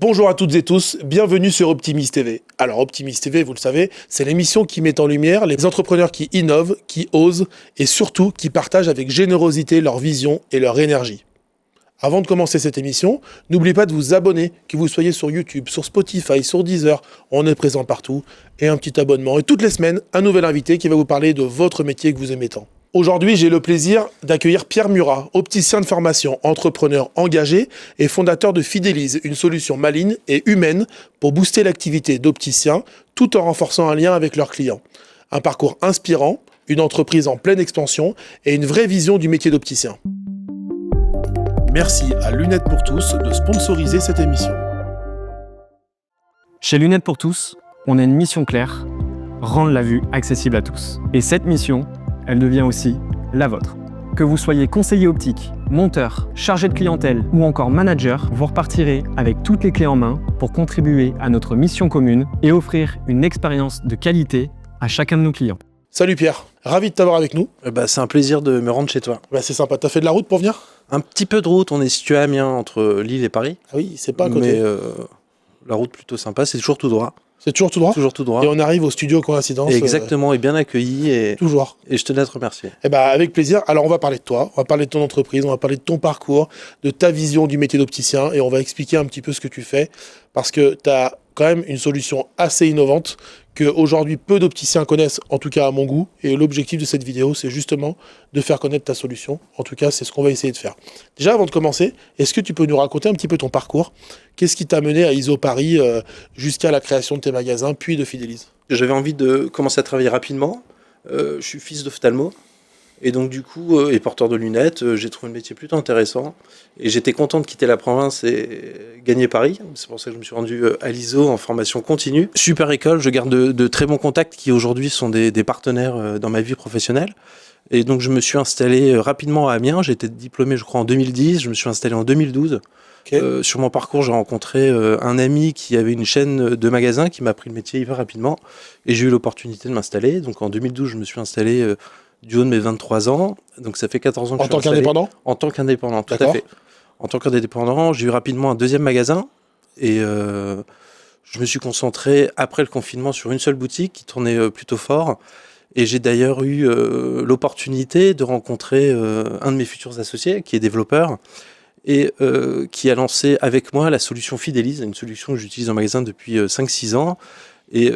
Bonjour à toutes et tous, bienvenue sur Optimist TV. Alors Optimist TV, vous le savez, c'est l'émission qui met en lumière les entrepreneurs qui innovent, qui osent et surtout qui partagent avec générosité leur vision et leur énergie. Avant de commencer cette émission, n'oubliez pas de vous abonner, que vous soyez sur YouTube, sur Spotify, sur Deezer, on est présent partout, et un petit abonnement. Et toutes les semaines, un nouvel invité qui va vous parler de votre métier que vous aimez tant. Aujourd'hui, j'ai le plaisir d'accueillir Pierre Murat, opticien de formation, entrepreneur engagé et fondateur de Fidélise, une solution maligne et humaine pour booster l'activité d'opticiens tout en renforçant un lien avec leurs clients. Un parcours inspirant, une entreprise en pleine expansion et une vraie vision du métier d'opticien. Merci à Lunettes pour tous de sponsoriser cette émission. Chez Lunettes pour tous, on a une mission claire, rendre la vue accessible à tous. Et cette mission, elle devient aussi la vôtre. Que vous soyez conseiller optique, monteur, chargé de clientèle ou encore manager, vous repartirez avec toutes les clés en main pour contribuer à notre mission commune et offrir une expérience de qualité à chacun de nos clients. Salut Pierre, ravi de t'avoir avec nous. C'est un plaisir de me rendre chez toi. C'est sympa, t'as fait de la route pour venir ? Un petit peu de route, on est situé à Amiens entre Lille et Paris. Ah oui, c'est pas à côté. Mais la route plutôt sympa, c'est toujours tout droit. C'est toujours tout droit ? Toujours tout droit. Et on arrive au studio Coïncidence. Exactement, et bien accueilli. Et toujours. Et je tenais à te remercier. Avec plaisir. Alors on va parler de toi, on va parler de ton entreprise, on va parler de ton parcours, de ta vision du métier d'opticien et on va expliquer un petit peu ce que tu fais parce que tu as quand même une solution assez innovante qu'aujourd'hui peu d'opticiens connaissent, en tout cas à mon goût. Et l'objectif de cette vidéo, c'est justement de faire connaître ta solution. En tout cas, c'est ce qu'on va essayer de faire. Déjà, avant de commencer, est-ce que tu peux nous raconter un petit peu ton parcours ? Qu'est-ce qui t'a mené à ISO Paris jusqu'à la création de tes magasins, puis de Fidélise ? J'avais envie de commencer à travailler rapidement. Je suis fils d'ophtalmo. Et donc du coup, et porteur de lunettes, j'ai trouvé le métier plutôt intéressant. Et j'étais content de quitter la province et gagner Paris. C'est pour ça que je me suis rendu à l'ISO en formation continue. Super école, je garde de très bons contacts qui aujourd'hui sont des partenaires dans ma vie professionnelle. Et donc je me suis installé rapidement à Amiens. J'ai été diplômé je crois en 2010, je me suis installé en 2012. Okay. Sur mon parcours, j'ai rencontré un ami qui avait une chaîne de magasins qui m'a appris le métier hyper rapidement. Et j'ai eu l'opportunité de m'installer. Donc en 2012, je me suis installé du haut de mes 23 ans, donc ça fait 14 ans que je suis installé. En tant qu'indépendant, tout à fait. En tant qu'indépendant, j'ai eu rapidement un deuxième magasin et je me suis concentré après le confinement sur une seule boutique qui tournait plutôt fort. Et j'ai d'ailleurs eu l'opportunité de rencontrer un de mes futurs associés qui est développeur et qui a lancé avec moi la solution Fidélise, une solution que j'utilise en magasin depuis 5-6 ans. Et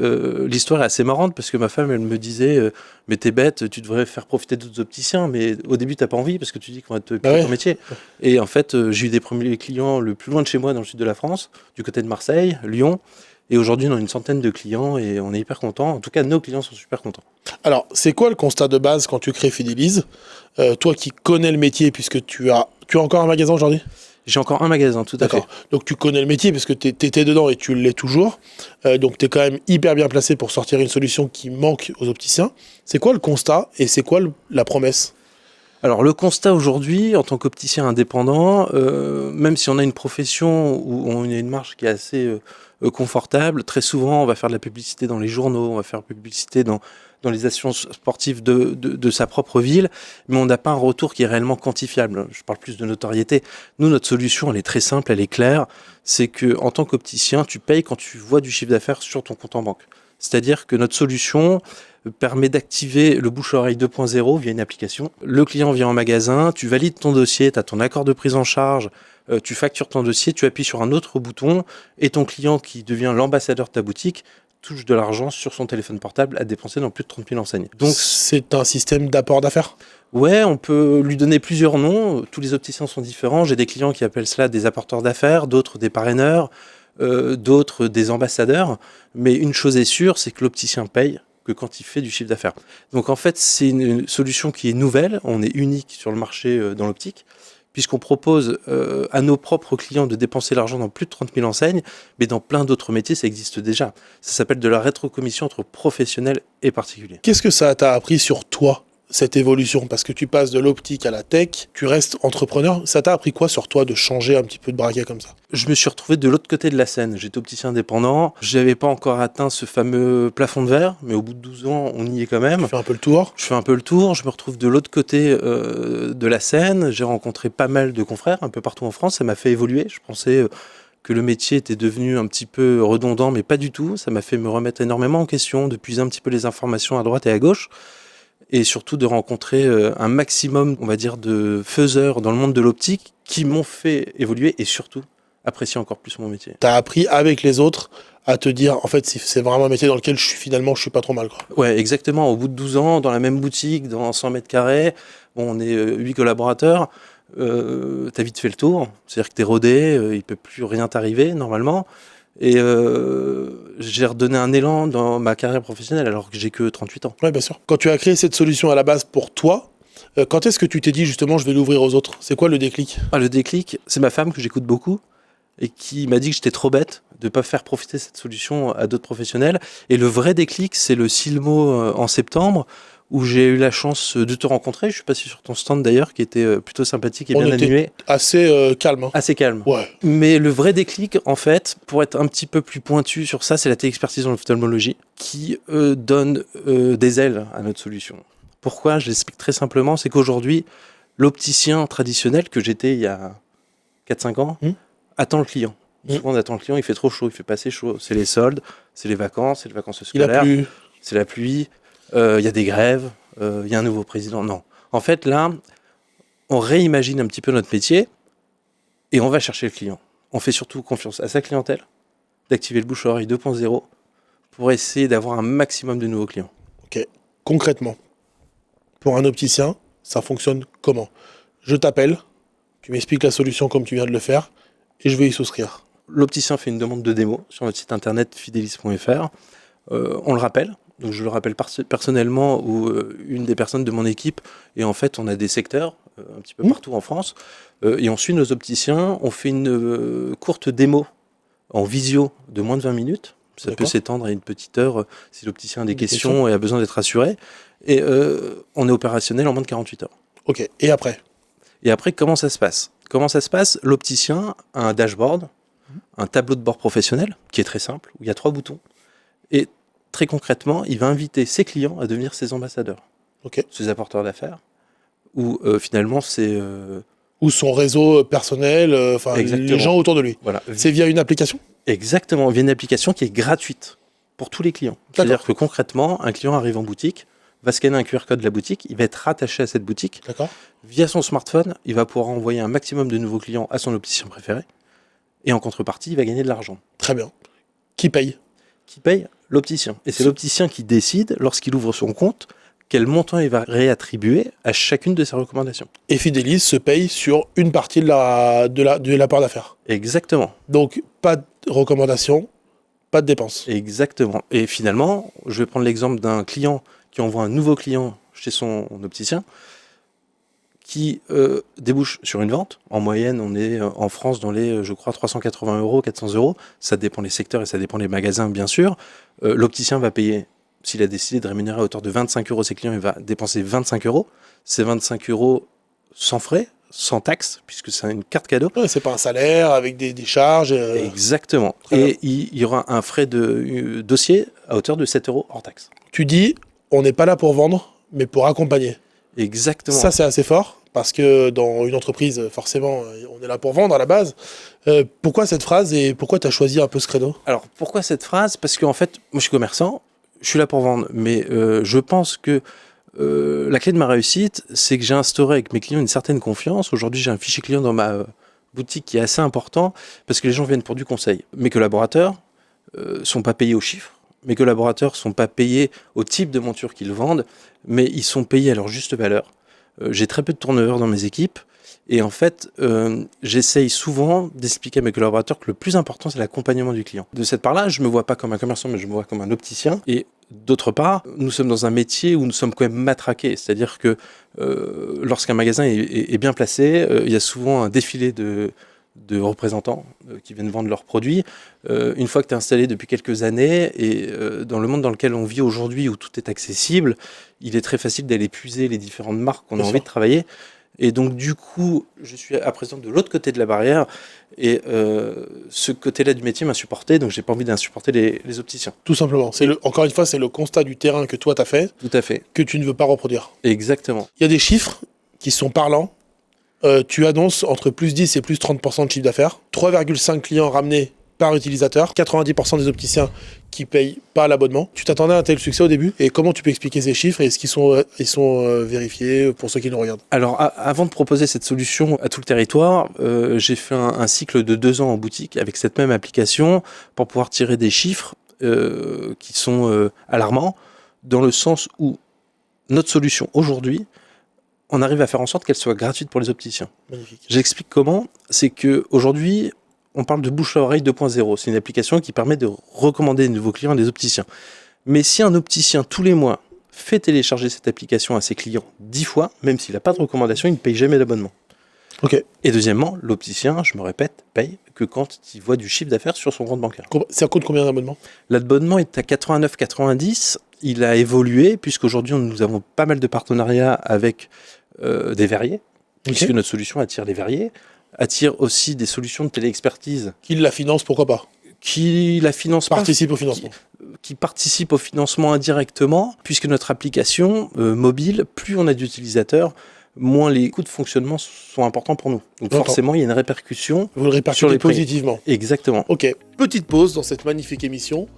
l'histoire est assez marrante parce que ma femme, elle me disait mais t'es bête, tu devrais faire profiter d'autres opticiens, mais au début t'as pas envie parce que tu dis qu'on va te piquer ton métier. Et en fait, j'ai eu des premiers clients le plus loin de chez moi dans le sud de la France, du côté de Marseille, Lyon. Et aujourd'hui, on a une centaine de clients et on est hyper contents. En tout cas, nos clients sont super contents. Alors, c'est quoi le constat de base quand tu crées Fidélise ? Toi qui connais le métier, puisque tu as encore un magasin aujourd'hui ? J'ai encore un magasin, tout à fait. Donc tu connais le métier parce que tu étais dedans et tu l'es toujours. Donc tu es quand même hyper bien placé pour sortir une solution qui manque aux opticiens. C'est quoi le constat et c'est quoi la promesse ? Alors le constat aujourd'hui, en tant qu'opticien indépendant, même si on a une profession où on a une marge qui est assez confortable, très souvent on va faire de la publicité dans les journaux, on va faire de la publicité dans les assurances sportives de sa propre ville, mais on n'a pas un retour qui est réellement quantifiable. Je parle plus de notoriété. Nous, notre solution, elle est très simple, elle est claire. C'est que en tant qu'opticien, tu payes quand tu vois du chiffre d'affaires sur ton compte en banque. C'est-à-dire que notre solution permet d'activer le bouche-oreille 2.0 via une application. Le client vient en magasin, tu valides ton dossier, tu as ton accord de prise en charge, tu factures ton dossier, tu appuies sur un autre bouton et ton client qui devient l'ambassadeur de ta boutique touche de l'argent sur son téléphone portable à dépenser dans plus de 30 000 enseignes. Donc c'est un système d'apport d'affaires ? Ouais, on peut lui donner plusieurs noms. Tous les opticiens sont différents. J'ai des clients qui appellent cela des apporteurs d'affaires, d'autres des parraineurs, d'autres des ambassadeurs. Mais une chose est sûre, c'est que l'opticien paye que quand il fait du chiffre d'affaires. Donc en fait, c'est une solution qui est nouvelle. On est unique sur le marché dans l'optique, puisqu'on propose à nos propres clients de dépenser l'argent dans plus de 30 000 enseignes, mais dans plein d'autres métiers, ça existe déjà. Ça s'appelle de la rétrocommission entre professionnels et particuliers. Qu'est-ce que ça t'a appris sur toi, cette évolution ? Parce que tu passes de l'optique à la tech, tu restes entrepreneur. Ça t'a appris quoi sur toi de changer un petit peu de braquet comme ça ? Je me suis retrouvé de l'autre côté de la scène. J'étais opticien indépendant. Je n'avais pas encore atteint ce fameux plafond de verre, mais au bout de 12 ans, on y est quand même. Tu fais un peu le tour ? Je fais un peu le tour. Je me retrouve de l'autre côté de la scène. J'ai rencontré pas mal de confrères un peu partout en France. Ça m'a fait évoluer. Je pensais que le métier était devenu un petit peu redondant, mais pas du tout. Ça m'a fait me remettre énormément en question, de puiser un petit peu les informations à droite et à gauche, et surtout de rencontrer un maximum, on va dire, de faiseurs dans le monde de l'optique qui m'ont fait évoluer et surtout apprécier encore plus mon métier. Tu as appris avec les autres à te dire, en fait, c'est vraiment un métier dans lequel je suis pas trop mal, quoi. Ouais, exactement. Au bout de 12 ans, dans la même boutique, dans 100 mètres carrés, bon, on est 8 collaborateurs, t'as vite fait le tour. C'est-à-dire que t'es rodé, il peut plus rien t'arriver, normalement. Et j'ai redonné un élan dans ma carrière professionnelle alors que j'ai que 38 ans. Ouais, bien sûr. Quand tu as créé cette solution à la base pour toi, quand est-ce que tu t'es dit, justement, je vais l'ouvrir aux autres? C'est quoi le déclic? Ah, le déclic, c'est ma femme que j'écoute beaucoup et qui m'a dit que j'étais trop bête de ne pas faire profiter cette solution à d'autres professionnels. Et le vrai déclic, c'est le Silmo en septembre, où j'ai eu la chance de te rencontrer. Je suis passé sur ton stand d'ailleurs, qui était plutôt sympathique et On bien était animé. assez calme. Hein. Assez calme. Ouais. Mais le vrai déclic, en fait, pour être un petit peu plus pointu sur ça, c'est la téléexpertise en ophtalmologie qui donne des ailes à notre solution. Pourquoi? Je l'explique très simplement, c'est qu'aujourd'hui, l'opticien traditionnel, que j'étais il y a 4-5 ans, attend le client. Souvent, on attend le client, il fait trop chaud, il fait pas assez chaud. C'est les soldes, c'est les vacances scolaires, c'est la pluie, il y a des grèves, il y a un nouveau président. Non. En fait, là, on réimagine un petit peu notre métier et on va chercher le client. On fait surtout confiance à sa clientèle, d'activer le bouche-oreille 2.0 pour essayer d'avoir un maximum de nouveaux clients. Ok. Concrètement, pour un opticien, ça fonctionne comment? Je t'appelle, tu m'expliques la solution comme tu viens de le faire et je vais y souscrire. L'opticien fait une demande de démo sur notre site internet fidelis.fr. On le rappelle, donc je le rappelle personnellement ou une des personnes de mon équipe. Et en fait, on a des secteurs un petit peu partout en France. Et on suit nos opticiens. On fait une courte démo en visio de moins de 20 minutes. Ça peut s'étendre à une petite heure si l'opticien a des questions et a besoin d'être rassuré. Et on est opérationnel en moins de 48 heures. Ok, et après? Et après, comment ça se passe? L'opticien a un dashboard, un tableau de bord professionnel, qui est très simple, où il y a 3 boutons. Et très concrètement, il va inviter ses clients à devenir ses ambassadeurs, ses apporteurs d'affaires, ou finalement c'est... Ou son réseau personnel, les gens autour de lui. Voilà. C'est via une application? Exactement, via une application qui est gratuite pour tous les clients. C'est-à-dire que concrètement, un client arrive en boutique, va scanner un QR code de la boutique, il va être rattaché à cette boutique. D'accord. Via son smartphone, il va pouvoir envoyer un maximum de nouveaux clients à son opticien préféré. Et en contrepartie, il va gagner de l'argent. Très bien. Qui paye? Qui paye? L'opticien. Et c'est l'opticien qui décide, lorsqu'il ouvre son compte, quel montant il va réattribuer à chacune de ses recommandations. Et Fidelis se paye sur une partie de la part d'affaires. Exactement. Donc, pas de recommandation, pas de dépenses. Exactement. Et finalement, je vais prendre l'exemple d'un client qui envoie un nouveau client chez son opticien, qui débouche sur une vente. En moyenne, on est en France dans les, je crois, 380 €, 400 €. Ça dépend des secteurs et ça dépend des magasins, bien sûr. L'opticien va payer, s'il a décidé de rémunérer à hauteur de 25 € ses clients, il va dépenser 25 €. C'est 25 € sans frais, sans taxes, puisque c'est une carte cadeau. Ouais, c'est pas un salaire avec des charges. Exactement. Et il y aura un frais de dossier à hauteur de 7 € hors taxe. Tu dis, on n'est pas là pour vendre, mais pour accompagner. Exactement. Ça, c'est assez fort, parce que dans une entreprise, forcément, on est là pour vendre à la base. Pourquoi cette phrase et pourquoi tu as choisi un peu ce credo? Alors, pourquoi cette phrase? Parce qu'en fait, moi, je suis commerçant, je suis là pour vendre, mais je pense que la clé de ma réussite, c'est que j'ai instauré avec mes clients une certaine confiance. Aujourd'hui, j'ai un fichier client dans ma boutique qui est assez important, parce que les gens viennent pour du conseil. Mes collaborateurs sont pas payés au chiffre. Mes collaborateurs sont pas payés au type de monture qu'ils vendent, mais ils sont payés à leur juste valeur. J'ai très peu de turnover dans mes équipes. Et en fait, j'essaye souvent d'expliquer à mes collaborateurs que le plus important, c'est l'accompagnement du client. De cette part-là, je ne me vois pas comme un commerçant, mais je me vois comme un opticien. Et d'autre part, nous sommes dans un métier où nous sommes quand même matraqués. C'est-à-dire que lorsqu'un magasin est bien placé, il y a souvent un défilé de représentants qui viennent vendre leurs produits. Une fois que tu es installé depuis quelques années, et dans le monde dans lequel on vit aujourd'hui, où tout est accessible, il est très facile d'aller puiser les différentes marques qu'on a envie de travailler. Et donc, du coup, je suis à présent de l'autre côté de la barrière. Et ce côté-là du métier m'a supporté. Donc, j'ai pas envie d'insupporter les opticiens. Tout simplement. Encore une fois, c'est le constat du terrain que toi, tu as fait. Tout à fait. Que tu ne veux pas reproduire. Exactement. Il y a des chiffres qui sont parlants tu annonces entre plus 10 et plus 30% de chiffre d'affaires, 3,5 clients ramenés par utilisateur, 90% des opticiens qui payent pas l'abonnement. Tu t'attendais à un tel succès au début? Et comment tu peux expliquer ces chiffres et est-ce qu'ils sont vérifiés pour ceux qui nous regardent? Alors, avant de proposer cette solution à tout le territoire, j'ai fait un cycle de 2 ans en boutique avec cette même application pour pouvoir tirer des chiffres qui sont alarmants, dans le sens où notre solution aujourd'hui, on arrive à faire en sorte qu'elle soit gratuite pour les opticiens. Magnifique. J'explique comment. C'est qu'aujourd'hui, on parle de bouche à oreille 2.0. C'est une application qui permet de recommander de nouveaux clients à des opticiens. Mais si un opticien, tous les mois, fait télécharger cette application à ses clients 10 fois, même s'il n'a pas de recommandation, il ne paye jamais l'abonnement. Ok. Et deuxièmement, l'opticien, je me répète, paye que quand il voit du chiffre d'affaires sur son compte bancaire. Ça coûte combien d'abonnement? L'abonnement est à 89,90. Il a évolué, puisqu'aujourd'hui, nous avons pas mal de partenariats avec des verriers, puisque notre solution attire les verriers, attire aussi des solutions de téléexpertise. Qui la finance, pourquoi pas? Qui la finance Participe au financement. qui participe au financement indirectement, puisque notre application mobile, plus on a d'utilisateurs, moins les coûts de fonctionnement sont importants pour nous. Donc J'entends. forcément, il y a une répercussion. Vous le Sur répercutez les prix. positivement. Exactement. Ok, petite pause dans cette magnifique émission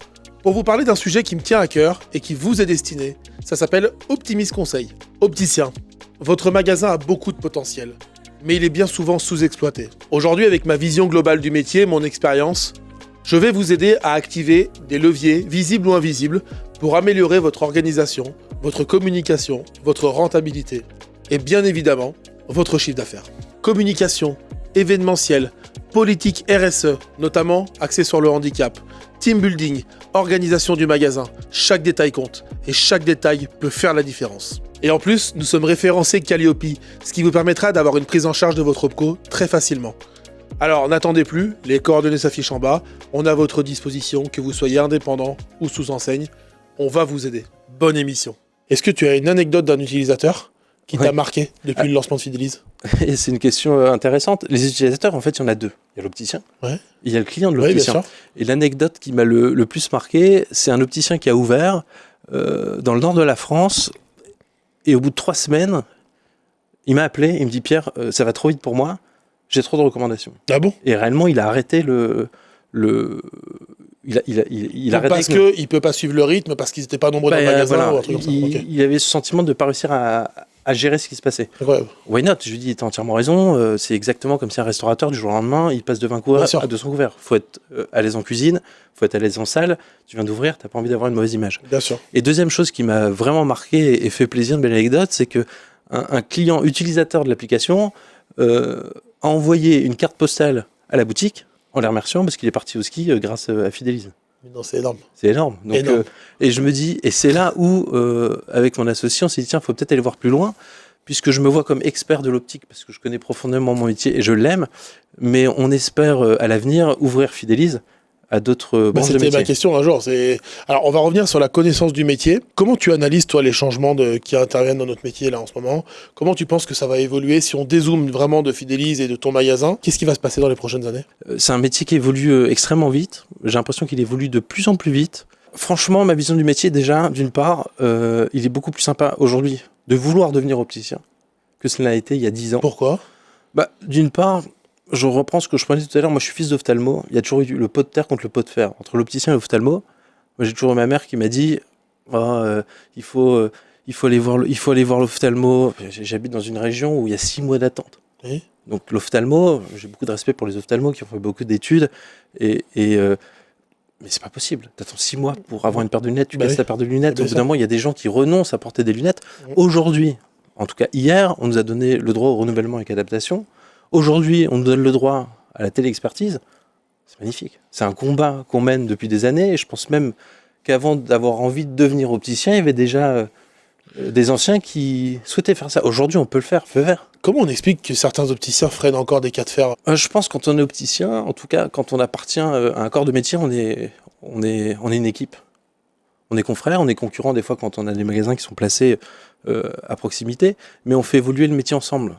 pour vous parler d'un sujet qui me tient à cœur et qui vous est destiné. Ça s'appelle Optimis Conseil. Opticien, votre magasin a beaucoup de potentiel, mais il est bien souvent sous-exploité. Aujourd'hui, avec ma vision globale du métier, mon expérience, je vais vous aider à activer des leviers, visibles ou invisibles, pour améliorer votre organisation, votre communication, votre rentabilité et bien évidemment, votre chiffre d'affaires. Communication, événementiel, politique RSE, notamment axée sur le handicap, team building, organisation du magasin, chaque détail compte et chaque détail peut faire la différence. Et en plus, nous sommes référencés Calliope, ce qui vous permettra d'avoir une prise en charge de votre OPCO très facilement. Alors n'attendez plus, les coordonnées s'affichent en bas, on est à votre disposition, que vous soyez indépendant ou sous enseigne, on va vous aider. Bonne émission. Est-ce que tu as une anecdote d'un utilisateur qui t'a marqué depuis le lancement de Fidélise? Et c'est une question intéressante. Les utilisateurs, en fait, il y en a deux. Il y a l'opticien, Ouais. et il y a le client de Oui, bien l'opticien. sûr. Et l'anecdote qui m'a le plus marqué, c'est un opticien qui a ouvert dans le nord de la France, et au bout de 3 semaines, il m'a appelé, il me dit « Pierre, ça va trop vite pour moi, j'ai trop de recommandations. » Ah bon? Et réellement, il a arrêté il a arrêté Parce qu'il ne peut pas suivre le rythme, parce qu'ils n'étaient pas nombreux dans le magasin voilà, ou un truc comme ça. Ok. il avait ce sentiment de ne pas réussir à gérer ce qui se passait. Incroyable. Why not? Je lui dis, t'as entièrement raison, c'est exactement comme si un restaurateur, du jour au lendemain, il passe de 20 couverts Bien sûr. à 200 couverts. Faut être à l'aise en cuisine, faut être à l'aise en salle, tu viens d'ouvrir, t'as pas envie d'avoir une mauvaise image. Bien sûr. Et deuxième chose qui m'a vraiment marqué et fait plaisir, une belle anecdote, c'est que un client utilisateur de l'application a envoyé une carte postale à la boutique en les remerciant parce qu'il est parti au ski grâce à Fidélise. Non, c'est énorme. C'est énorme. Donc, Énorme. et je me dis, et c'est là où, avec mon associé, on s'est dit, tiens, il faut peut-être aller voir plus loin, puisque je me vois comme expert de l'optique, parce que je connais profondément mon métier et je l'aime, mais on espère à l'avenir ouvrir Fidélise à d'autres branches de C'était métier. ma question un jour. Alors, on va revenir sur la connaissance du métier. Comment tu analyses, toi, les changements qui interviennent dans notre métier, là, en ce moment? Comment tu penses que ça va évoluer si on dézoome vraiment de Fidélise et de ton magasin? Qu'est-ce qui va se passer dans les prochaines années? C'est un métier qui évolue extrêmement vite. J'ai l'impression qu'il évolue de plus en plus vite. Franchement, ma vision du métier, déjà, d'une part, il est beaucoup plus sympa aujourd'hui de vouloir devenir opticien que ce l'a été il y a 10 ans. Pourquoi? D'une part, je reprends ce que je prenais tout à l'heure. Moi, je suis fils d'ophtalmo. Il y a toujours eu le pot de terre contre le pot de fer. Entre l'opticien et l'ophtalmo, moi, j'ai toujours eu ma mère qui m'a dit il faut aller voir l'ophtalmo. J'habite dans une région où il y a 6 mois d'attente. Oui. Donc, l'ophtalmo, j'ai beaucoup de respect pour les ophtalmos qui ont fait beaucoup d'études. Mais c'est pas possible. T'attends 6 mois pour avoir une paire de lunettes. Tu Bah casses oui. ta paire de lunettes. Bien Au bout sûr. d'un moment, il y a des gens qui renoncent à porter des lunettes. Oui. Aujourd'hui, en tout cas hier, on nous a donné le droit au renouvellement avec adaptation. Aujourd'hui, on nous donne le droit à la téléexpertise. C'est magnifique. C'est un combat qu'on mène depuis des années. Et je pense même qu'avant d'avoir envie de devenir opticien, il y avait déjà des anciens qui souhaitaient faire ça. Aujourd'hui, on peut le faire, feu vert. Comment on explique que certains opticiens freinent encore des cas de fer? Je pense que quand on est opticien, en tout cas, quand on appartient à un corps de métier, on est une équipe. On est confrères, on est concurrents des fois quand on a des magasins qui sont placés à proximité, mais on fait évoluer le métier ensemble.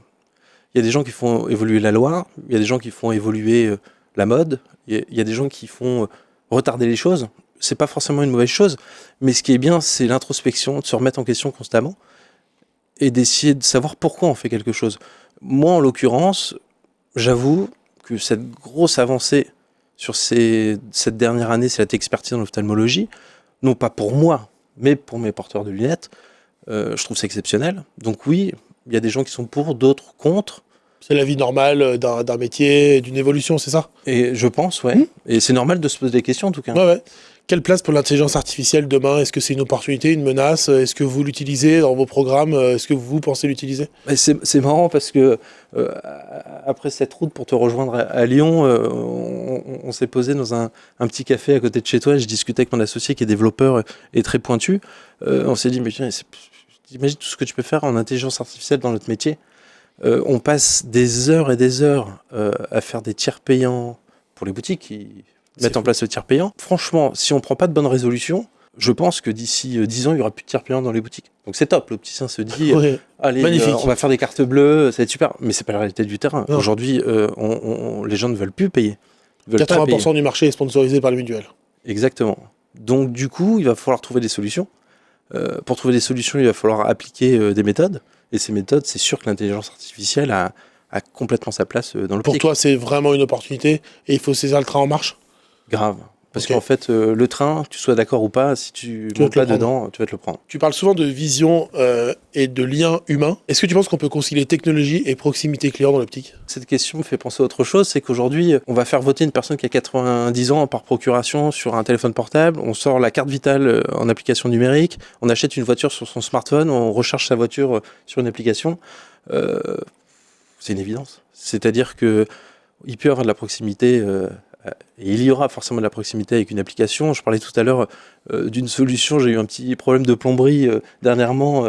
Il y a des gens qui font évoluer la loi, il y a des gens qui font évoluer la mode, il y a des gens qui font retarder les choses. C'est pas forcément une mauvaise chose, mais ce qui est bien, c'est l'introspection, de se remettre en question constamment et d'essayer de savoir pourquoi on fait quelque chose. Moi, en l'occurrence, j'avoue que cette grosse avancée sur cette dernière année, c'est l'expertise en ophtalmologie, non pas pour moi, mais pour mes porteurs de lunettes, je trouve ça exceptionnel. Donc oui, il y a des gens qui sont pour, d'autres contre. C'est la vie normale d'un métier, d'une évolution, c'est ça? Et je pense, ouais. Et c'est normal de se poser des questions, en tout cas. Ouais. Quelle place pour l'intelligence artificielle demain? Est-ce que c'est une opportunité, une menace? Est-ce que vous l'utilisez dans vos programmes? Est-ce que vous pensez l'utiliser? C'est marrant parce que après cette route pour te rejoindre à Lyon, on s'est posé dans un petit café à côté de chez toi et je discutais avec mon associé qui est développeur et très pointu. On s'est dit, mais imagine tout ce que tu peux faire en intelligence artificielle dans notre métier. On passe des heures et des heures à faire des tiers payants pour les boutiques qui mettent en place le tiers payant. Franchement, si on ne prend pas de bonnes résolutions, je pense que d'ici 10 ans, il n'y aura plus de tiers payant dans les boutiques. Donc c'est top, l'opticien se dit, allez, on va faire des cartes bleues, ça va être super. Mais c'est pas la réalité du terrain. Non. Aujourd'hui, les gens ne veulent plus payer. 80% du marché est sponsorisé par les mutuelles. Exactement. Donc du coup, il va falloir trouver des solutions. Pour trouver des solutions, il va falloir appliquer des méthodes. Et ces méthodes, c'est sûr que l'intelligence artificielle a complètement sa place dans le Pour toi, c'est vraiment une opportunité et il faut saisir le train en marche? Grave. Parce qu'en fait, le train, que tu sois d'accord ou pas, si tu ne montes pas dedans, tu vas te le prendre. Tu parles souvent de vision et de lien humain. Est-ce que tu penses qu'on peut concilier technologie et proximité client dans l'optique? Cette question me fait penser à autre chose, c'est qu'aujourd'hui, on va faire voter une personne qui a 90 ans par procuration sur un téléphone portable, on sort la carte vitale en application numérique, on achète une voiture sur son smartphone, on recharge sa voiture sur une application. C'est une évidence. C'est-à-dire qu'il peut y avoir de la proximité... et il y aura forcément de la proximité avec une application. Je parlais tout à l'heure d'une solution. J'ai eu un petit problème de plomberie dernièrement.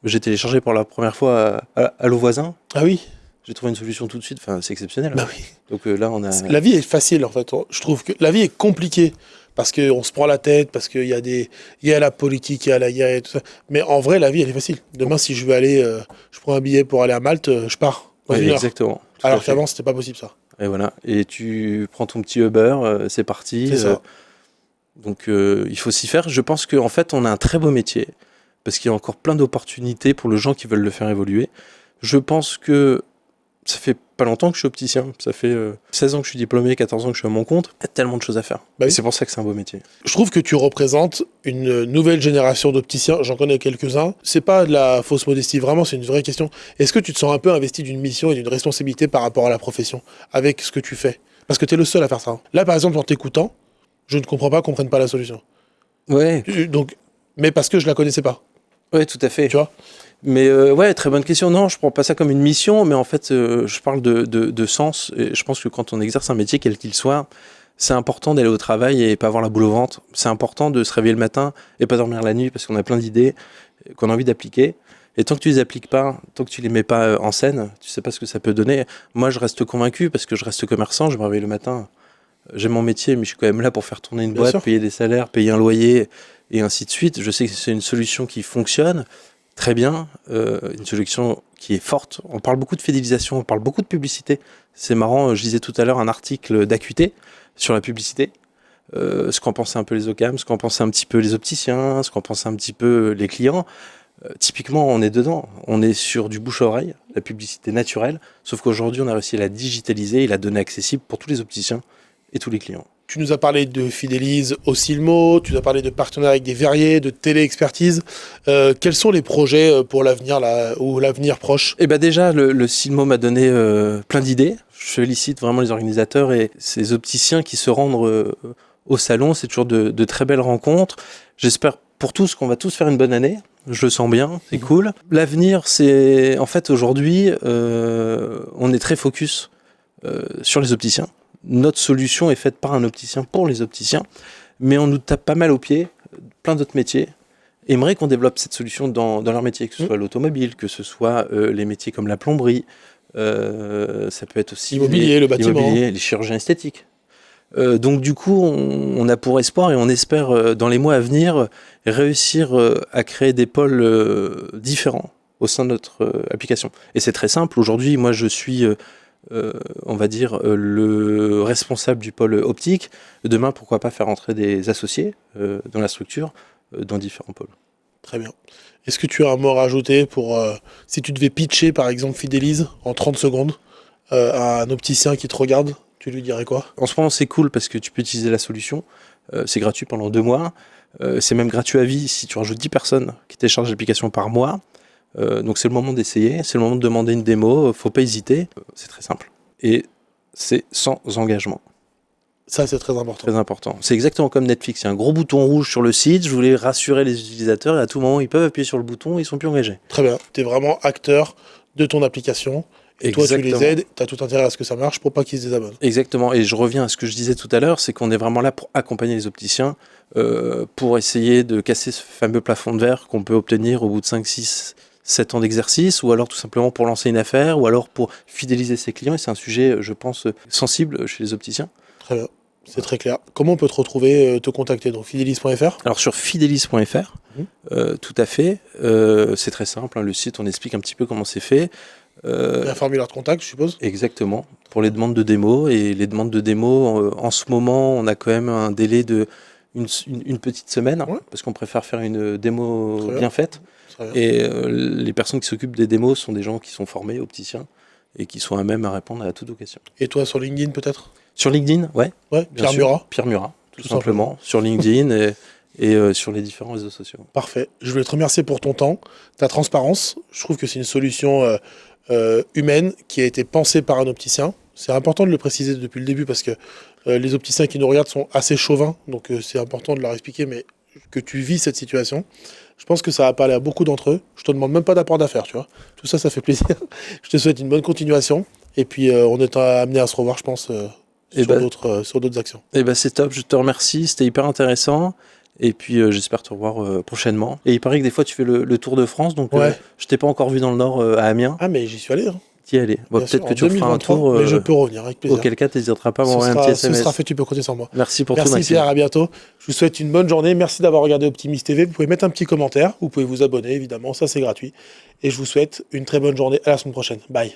J'ai téléchargé pour la première fois Allo Voisin. Ah oui. J'ai trouvé une solution tout de suite. Enfin, c'est exceptionnel. Bah oui. Donc là, on a. La vie est facile en fait. Je trouve que la vie est compliquée parce qu'on se prend la tête, parce qu'il y a la politique, il y a la guerre et tout ça. Mais en vrai, la vie elle est facile. Demain, si je veux aller, je prends un billet pour aller à Malte, je pars. Ouais, exactement. Alors qu'avant, c'était pas possible ça. Et voilà, et tu prends ton petit Uber, c'est parti. C'est ça. Donc il faut s'y faire. Je pense qu'en fait, on a un très beau métier, parce qu'il y a encore plein d'opportunités pour les gens qui veulent le faire évoluer. Je pense que ça fait pas longtemps que je suis opticien. Ça fait 16 ans que je suis diplômé, 14 ans que je suis à mon compte. Il y a tellement de choses à faire. Bah oui. C'est pour ça que c'est un beau métier. Je trouve que tu représentes une nouvelle génération d'opticiens. J'en connais quelques-uns. C'est pas de la fausse modestie, vraiment, c'est une vraie question. Est-ce que tu te sens un peu investi d'une mission et d'une responsabilité par rapport à la profession, avec ce que tu fais? Parce que tu es le seul à faire ça. Là, par exemple, en t'écoutant, je ne comprends pas qu'on prenne pas la solution. Ouais. Donc, mais parce que je la connaissais pas. Ouais, tout à fait. Tu vois? Mais ouais, très bonne question. Non, je prends pas ça comme une mission, mais en fait, je parle de sens. Et je pense que quand on exerce un métier, quel qu'il soit, c'est important d'aller au travail et pas avoir la boule au ventre. C'est important de se réveiller le matin et pas dormir la nuit parce qu'on a plein d'idées qu'on a envie d'appliquer. Et tant que tu les appliques pas, tant que tu les mets pas en scène, tu sais pas ce que ça peut donner. Moi, je reste convaincu parce que je reste commerçant, je me réveille le matin. J'aime mon métier, mais je suis quand même là pour faire tourner une boîte, sûr. payer des salaires, payer un loyer et ainsi de suite. Je sais que c'est une solution qui fonctionne très bien, une solution qui est forte. On parle beaucoup de fidélisation, on parle beaucoup de publicité. C'est marrant, je lisais tout à l'heure un article d'Acuité sur la publicité. Ce qu'en pensaient un peu les OCAM, ce qu'en pensaient un petit peu les opticiens, ce qu'en pensaient un petit peu les clients. Typiquement, on est dedans. On est sur du bouche-oreille, la publicité naturelle, sauf qu'aujourd'hui, on a réussi à la digitaliser et la donner accessible pour tous les opticiens et tous les clients. Tu nous as parlé de Fidélise au Silmo, tu nous as parlé de partenariat avec des verriers, de télé-expertise. Quels sont les projets pour l'avenir là, ou l'avenir proche? Eh ben déjà, le Silmo m'a donné plein d'idées. Je félicite vraiment les organisateurs et ces opticiens qui se rendent au salon. C'est toujours de très belles rencontres. J'espère pour tous qu'on va tous faire une bonne année. Je le sens bien, c'est cool. L'avenir, c'est en fait aujourd'hui, on est très focus sur les opticiens. Notre solution est faite par un opticien pour les opticiens, mais on nous tape pas mal aux pieds, plein d'autres métiers. Aimerait qu'on développe cette solution dans leur métier, que ce soit l'automobile, que ce soit les métiers comme la plomberie, ça peut être aussi l'immobilier, le bâtiment, les chirurgiens esthétiques. Donc du coup, on a pour espoir et on espère dans les mois à venir réussir à créer des pôles différents au sein de notre application. Et c'est très simple. Aujourd'hui, moi, je suis, on va dire, le responsable du pôle optique. Demain, pourquoi pas faire entrer des associés dans la structure, dans différents pôles. Très bien. Est-ce que tu as un mot à rajouter pour, si tu devais pitcher, par exemple, Fidélise en 30 secondes à un opticien qui te regarde, tu lui dirais quoi? En ce moment, c'est cool parce que tu peux utiliser la solution. C'est gratuit pendant 2 mois. C'est même gratuit à vie si tu rajoutes 10 personnes qui téléchargent l'application par mois. Donc c'est le moment d'essayer, c'est le moment de demander une démo. Faut pas hésiter. C'est très simple. Et c'est sans engagement. Ça, c'est très important. Très important. C'est exactement comme Netflix. Il y a un gros bouton rouge sur le site. Je voulais rassurer les utilisateurs et à tout moment, ils peuvent appuyer sur le bouton et ils sont plus engagés. Très bien. Tu es vraiment acteur de ton application. Et toi, tu les aides. Tu as tout intérêt à ce que ça marche pour pas qu'ils se désabonnent. Exactement. Et je reviens à ce que je disais tout à l'heure, c'est qu'on est vraiment là pour accompagner les opticiens, pour essayer de casser ce fameux plafond de verre qu'on peut obtenir au bout de 5, 6, 7 ans d'exercice, ou alors tout simplement pour lancer une affaire, ou alors pour fidéliser ses clients. Et c'est un sujet, je pense, sensible chez les opticiens. Très bien. C'est très clair. Comment on peut te retrouver, te contacter? Donc fidelis.fr. Alors sur fidelis.fr, tout à fait. C'est très simple, hein, le site, on explique un petit peu comment c'est fait. Il y a un formulaire de contact, je suppose. Exactement. Pour les demandes de démo. Et les demandes de démo, en ce moment, on a quand même un délai de une petite semaine, parce qu'on préfère faire une démo bien faite. Et les personnes qui s'occupent des démos sont des gens qui sont formés, opticiens, et qui sont à même à répondre à toutes vos questions. Et toi, sur LinkedIn, peut-être? Sur LinkedIn, ouais. Pierre Murat. Pierre Murat, tout simplement. Sur LinkedIn et sur les différents réseaux sociaux. Parfait. Je voulais te remercier pour ton temps, ta transparence. Je trouve que c'est une solution humaine qui a été pensée par un opticien. C'est important de le préciser depuis le début parce que les opticiens qui nous regardent sont assez chauvins. Donc c'est important de leur expliquer mais que tu vis cette situation. Je pense que ça va parler à beaucoup d'entre eux. Je te demande même pas d'apport d'affaires, tu vois. Tout ça, ça fait plaisir. Je te souhaite une bonne continuation. Et puis on est amené à se revoir, je pense, sur d'autres actions. C'est top, je te remercie, c'était hyper intéressant. Et puis j'espère te revoir prochainement. Et il paraît que des fois tu fais le Tour de France, donc je t'ai pas encore vu dans le Nord à Amiens. Ah mais j'y suis allé. T'y es allé. Peut-être que tu referas un tour. Mais je peux revenir avec plaisir. Auquel cas tu n'hésiteras pas à m'envoyer un petit SMS. Ce sera fait, tu peux compter sur moi. Merci pour tout, Merci Maxime. Pierre, à bientôt. Je vous souhaite une bonne journée. Merci d'avoir regardé Optimist TV. Vous pouvez mettre un petit commentaire, vous pouvez vous abonner évidemment, ça c'est gratuit. Et je vous souhaite une très bonne journée. À la semaine prochaine. Bye.